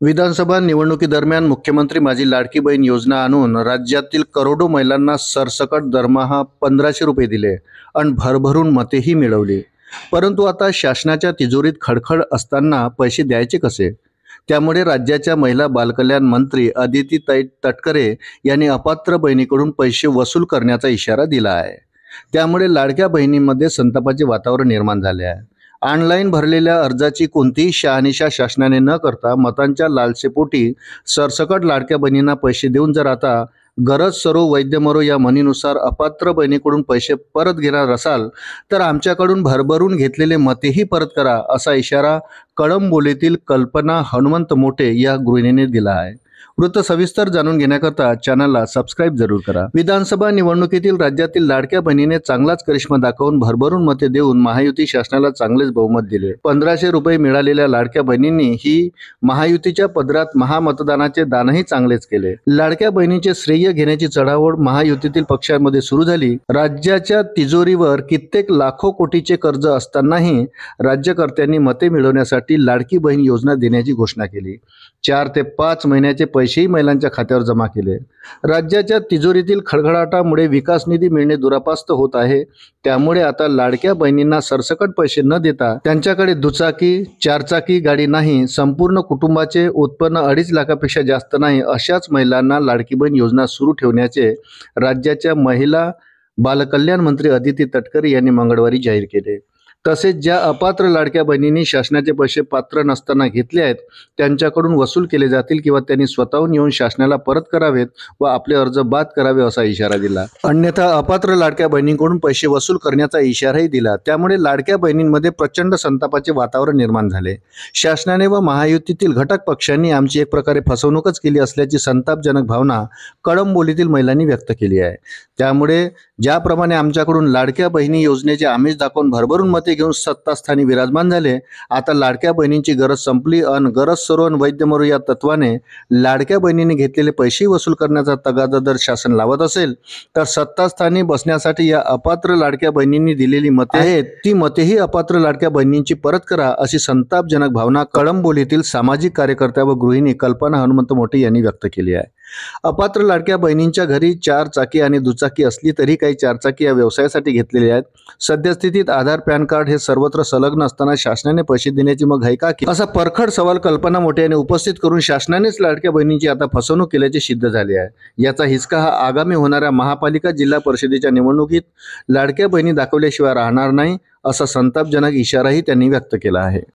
विधानसभा निवडणुकीदरम्यान मुख्यमंत्री माझी लाडकी बहीण योजना आणून राज्यातील करोडो महिलांना सरसकट दरमहा 1500 रुपये दिले आणि भरभरून मतेही मिळवली. परंतु आता शासनाच्या तिजोरीत खडखड असताना पैसे द्यायचे कसे? त्यामुळे राज्याच्या महिला बालकल्याण मंत्री अदितीताई तटकरे यांनी अपात्र बहिणीकडून पैसे वसूल करण्याचा इशारा दिला आहे. त्यामुळे लाडक्या बहिणींमध्ये संतापाचे वातावरण निर्माण झाले आहे. ऑनलाईन भरलेल्या अर्जाची कोणतीही शहानिशा शासनाने न करता मतांच्या लालसेपोटी सरसकट लाडक्या बहिणींना पैसे देऊन जर आता गरज सरो वैद्य मरो या म्हणीनुसार अपात्र बहिणीकडून पैसे परत घेणार असाल तर आमच्याकडून भरभरून घेतलेले मतेही परत करा, असा इशारा कळंबोलीतील कल्पना हनुमंत मोठे या गृहिणीने दिला आहे. वृत्त सविस्तर जाणून घेण्याकरता चॅनलला सबस्क्राईब जरूर करा. विधानसभा निवडणुकीतील राज्यातील लाडक्या बहिणीने चांगलाच करिश्मा दाखवून भरभरून मते देऊन महायुती शासनाला चांगलेच बहुमत दिले. 1500 रुपये मिळालेल्या लाडक्या बहिणींनी ही महायुतीच्या पदरात महामतदानाचे दानही चांगलेच केले. लाडक्या बहिणीचे श्रेय घेण्याची चढाओढ महायुतीतील पक्षांमध्ये सुरू झाली. राज्याच्या तिजोरीवर कित्येक लाखो कोटीचे कर्ज असतानाही राज्यकर्त्यांनी मते मिळवण्यासाठी लाडकी बहीण योजना देण्याची घोषणा केली. 4 ते 5 महिन्याचे पैसेही महिलांच्या खात्यावर जमा केले. राज्याच्या तिजोरीतील खडखडाटामुळे विकास निधी मिळणे दुरापास्त होत आहे. त्यामुळे आता लाडक्या बहिणींना सरसकट पैसे न देता त्यांच्याकडे दुचाकी, चारचाकी गाडी नाही, संपूर्ण कुटुंबाचे उत्पन्न 2.5 लाखापेक्षा जास्त नाही, अशाच महिलांना लाडकी बहीण योजना सुरू ठेवण्याचे राज्याच्या महिला बालकल्याण मंत्री अदिती तटकरे यांनी मंगळवारी जाहीर केले. तसेच ज्या अपात्र लाडक्या बहिणींनी शासनाचे पैसे पात्र नसताना घेतले आहेत त्यांच्याकडून वसूल केले जातील किंवा त्यांनी स्वतःहून येऊन शासनाला परत करावेत व आपले अर्ज बाद करावे, असा इशारा दिला. अन्यथा अपात्र लाडक्या बहिणींकडून पैसे वसूल करण्याचा इशाराही दिला. त्यामुळे लाडक्या बहिणींमध्ये प्रचंड संतापाचे वातावरण निर्माण झाले. शासनाने व महायुतीतील घटक पक्षांनी आमची एक प्रकारे फसवणूकच केली असल्याची संतापजनक भावना कळंबोलीतील महिलांनी व्यक्त केली आहे. त्यामुळे ज्याप्रमाणे आमच्याकडून लाडक्या बहिणी योजनेचे आमिष दाखवून भरभरून मते घेऊन सत्तास्थानी विराजमान झाले, आता लाडक्या बहिणींची गरज संपली अन गरज सरो अन वैद्य मरो या तत्वाने लाडक्या बहिणींनी घेतलेले पैसे वसूल करण्याचा तगादा जर शासन लावत असेल तर सत्तास्थानी बसण्यासाठी या अपात्र लाडक्या बहिणींनी दिलेली मते आहेत ती मतेही अपात्र लाडक्या बहिणींची परत करा, अशी संतापजनक भावना कळंबोलीतील सामाजिक कार्यकर्त्या व गृहिणी कल्पना हनुमंत मोठे यांनी व्यक्त केली आहे. अपात्र लाडक्या बहिणींच्या घरी 4 चाकी आणि दुचाकी असली तरी काही 4 चाकी या व्यवसायासाठी घेतलेले आहेत. सद्यस्थितीत आधार, पॅन कार्ड हे सर्वत्र संलग्न असताना शासनाने पैसे देण्याची मग घाई का केली, असा परखड सवाल कल्पना मोठे यांनी उपस्थित करून शासनानेच लाडक्या बहिणींची आता फसवणूक केल्याचे सिद्ध झाले आहे. याचा हिसका हा आगामी होणाऱ्या महापालिका जिल्हा परिषदेच्या निवडणुकीत लाडक्या बहिणी दाखवल्याशिवाय राहणार नाही, असा संतापजनक इशाराही त्यांनी व्यक्त केला आहे.